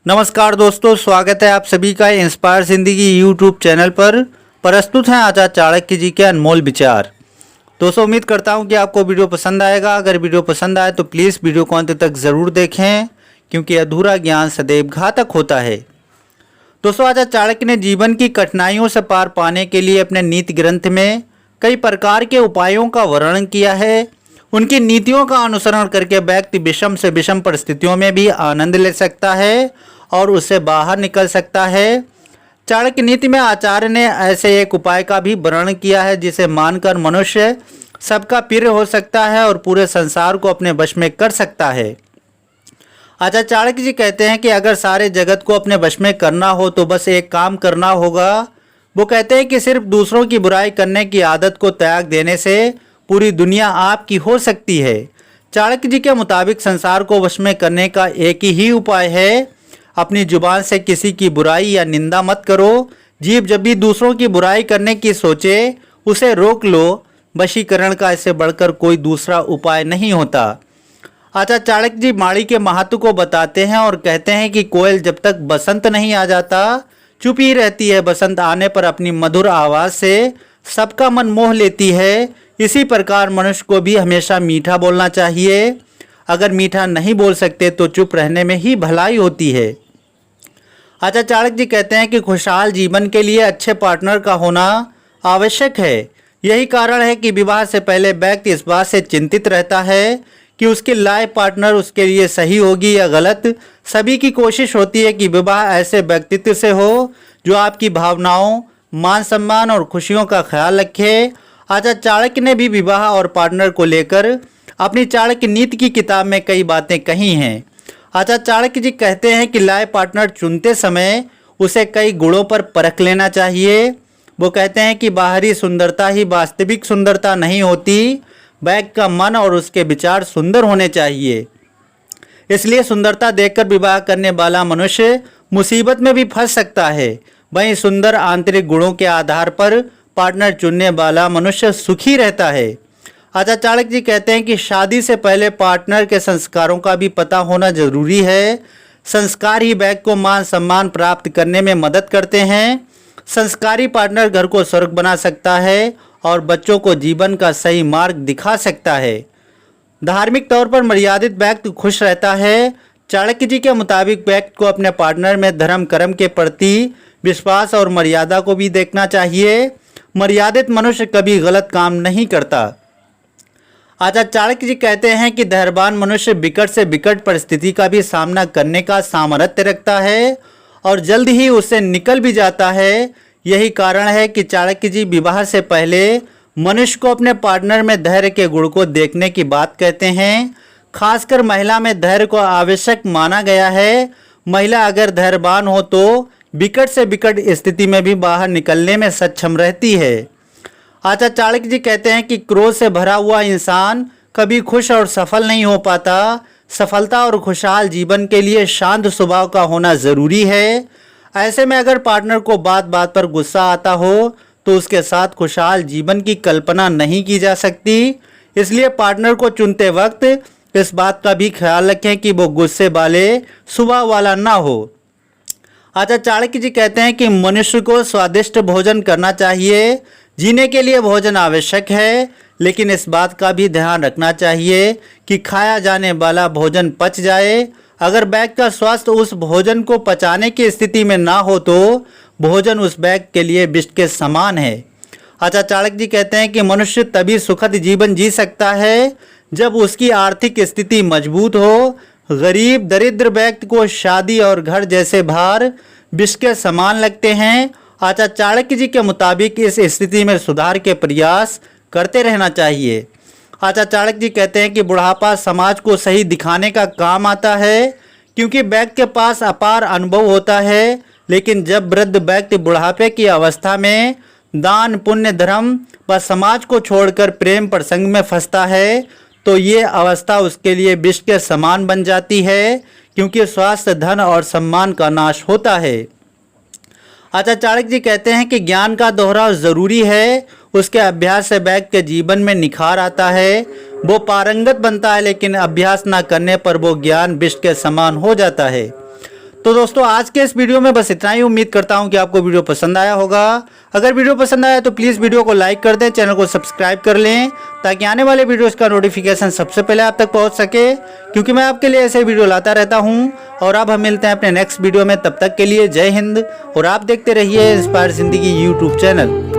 नमस्कार दोस्तों, स्वागत है आप सभी का इंस्पायर जिंदगी यूट्यूब चैनल पर। प्रस्तुत हैं आचार्य चाणक्य जी के अनमोल विचार। दोस्तों, उम्मीद करता हूं कि आपको वीडियो पसंद आएगा। अगर वीडियो पसंद आए तो प्लीज़ वीडियो को अंत तक ज़रूर देखें, क्योंकि अधूरा ज्ञान सदैव घातक होता है। दोस्तों, आचार्य चाणक्य ने जीवन की कठिनाइयों से पार पाने के लिए अपने नीति ग्रंथ में कई प्रकार के उपायों का वर्णन किया है। उनकी नीतियों का अनुसरण करके व्यक्ति विषम से विषम परिस्थितियों में भी आनंद ले सकता है और उससे बाहर निकल सकता है। चाणक्य नीति में आचार्य ने ऐसे एक उपाय का भी वर्णन किया है जिसे मानकर मनुष्य सबका प्रिय हो सकता है और पूरे संसार को अपने वश में कर सकता है। आचार्य चाणक्य जी कहते हैं कि अगर सारे जगत को अपने वश में करना हो तो बस एक काम करना होगा। वो कहते हैं कि सिर्फ दूसरों की बुराई करने की आदत को त्याग देने से पूरी दुनिया आपकी हो सकती है। चाणक्य जी के मुताबिक संसार को वश में करने का एक ही उपाय है, अपनी जुबान से किसी की बुराई या निंदा मत करो। जीव जब भी दूसरों की बुराई करने की सोचे उसे रोक लो। वशीकरण का इससे बढ़कर कोई दूसरा उपाय नहीं होता। आचार्य चाणक्य जी माड़ी के महत्व को बताते हैं और कहते हैं कि कोयल जब तक बसंत नहीं आ जाता चुप ही रहती है, बसंत आने पर अपनी मधुर आवाज़ से सबका मन मोह लेती है। इसी प्रकार मनुष्य को भी हमेशा मीठा बोलना चाहिए। अगर मीठा नहीं बोल सकते तो चुप रहने में ही भलाई होती है। आचार्य चाणक्य जी कहते हैं कि खुशहाल जीवन के लिए अच्छे पार्टनर का होना आवश्यक है। यही कारण है कि विवाह से पहले व्यक्ति इस बात से चिंतित रहता है कि उसकी लाइफ पार्टनर उसके लिए सही होगी या गलत। सभी की कोशिश होती है कि विवाह ऐसे व्यक्तित्व से हो जो आपकी भावनाओं, मान सम्मान और खुशियों का ख्याल रखे। आचार्य चाणक्य ने भी विवाह और पार्टनर को लेकर अपनी चाणक्य नीति की किताब में कई बातें कही हैं। आचार्य चाणक्य जी कहते हैं कि लाइफ पार्टनर चुनते समय उसे कई गुणों पर परख लेना चाहिए। वो कहते हैं कि बाहरी सुंदरता ही वास्तविक सुंदरता नहीं होती, व्यक्ति का मन और उसके विचार सुंदर होने चाहिए। इसलिए सुंदरता देखकर विवाह करने वाला मनुष्य मुसीबत में भी फंस सकता है। वहीं सुंदर आंतरिक गुणों के आधार पर पार्टनर चुनने वाला मनुष्य सुखी रहता है। आचार्य चाणक्य जी कहते हैं कि शादी से पहले पार्टनर के संस्कारों का भी पता होना जरूरी है। संस्कार ही व्यक्ति को मान सम्मान प्राप्त करने में मदद करते हैं। संस्कारी पार्टनर घर को स्वर्ग बना सकता है और बच्चों को जीवन का सही मार्ग दिखा सकता है। धार्मिक तौर पर मर्यादित व्यक्ति खुश रहता है। चाणक्य जी के मुताबिक व्यक्ति को अपने पार्टनर में धर्म कर्म के प्रति विश्वास और मर्यादा को भी देखना चाहिए। मर्यादित मनुष्य कभी गलत काम नहीं करता। आचार्य चाणक्य जी कहते हैं कि धैर्यवान मनुष्य विकट से विकट परिस्थिति का भी सामना करने का सामर्थ्य रखता है और जल्द ही उससे निकल भी जाता है। यही कारण है कि चाणक्य जी विवाह से पहले मनुष्य को अपने पार्टनर में धैर्य के गुण को देखने की बात कहते हैं। खासकर महिला में धैर्य को आवश्यक माना गया है। महिला अगर धैर्यवान हो तो विकट से विकट स्थिति में भी बाहर निकलने में सक्षम रहती है। आचार्य चाणक्य जी कहते हैं कि क्रोध से भरा हुआ इंसान कभी खुश और सफल नहीं हो पाता। सफलता और खुशहाल जीवन के लिए शांत स्वभाव का होना ज़रूरी है। ऐसे में अगर पार्टनर को बात बात पर गुस्सा आता हो तो उसके साथ खुशहाल जीवन की कल्पना नहीं की जा सकती। इसलिए पार्टनर को चुनते वक्त इस बात का भी ख्याल रखें कि वो गुस्से वाले स्वभाव वाला ना हो। आचार्य चाणक्य जी कहते हैं कि मनुष्य को स्वादिष्ट भोजन करना चाहिए। जीने के लिए भोजन आवश्यक है, लेकिन इस बात का भी ध्यान रखना चाहिए कि खाया जाने वाला भोजन पच जाए। अगर व्यक्ति का स्वास्थ्य उस भोजन को पचाने की स्थिति में ना हो तो भोजन उस व्यक्ति के लिए विष के समान है। आचार्य चाणक्य जी कहते हैं कि मनुष्य तभी सुखद जीवन जी सकता है जब उसकी आर्थिक स्थिति मजबूत हो। गरीब दरिद्र व्यक्ति को शादी और घर जैसे भार विष के समान लगते हैं। आचार्य चाणक्य जी के मुताबिक इस स्थिति में सुधार के प्रयास करते रहना चाहिए। आचार्य चाणक्य जी कहते हैं कि बुढ़ापा समाज को सही दिखाने का काम आता है, क्योंकि व्यक्ति के पास अपार अनुभव होता है। लेकिन जब वृद्ध व्यक्ति बुढ़ापे की अवस्था में दान, पुण्य, धर्म व समाज को छोड़कर प्रेम प्रसंग में फंसता है तो ये अवस्था उसके लिए विष के समान बन जाती है, क्योंकि स्वास्थ्य, धन और सम्मान का नाश होता है। आचार्य चाणक्य जी कहते हैं कि ज्ञान का दोहराव ज़रूरी है। उसके अभ्यास से व्यक्ति के जीवन में निखार आता है। वो पारंगत बनता है, लेकिन अभ्यास न करने पर वो ज्ञान विष के समान हो जाता है। तो दोस्तों आज के इस वीडियो में बस इतना ही। उम्मीद करता हूं कि आपको वीडियो पसंद आया होगा। अगर वीडियो पसंद आया तो प्लीज़ वीडियो को लाइक कर दें, चैनल को सब्सक्राइब कर लें ताकि आने वाले वीडियोस का नोटिफिकेशन सबसे पहले आप तक पहुंच सके, क्योंकि मैं आपके लिए ऐसे वीडियो लाता रहता हूं। और अब हम मिलते हैं अपने नेक्स्ट वीडियो में, तब तक के लिए जय हिंद। और आप देखते रहिए इंस्पायर जिंदगी यूट्यूब चैनल।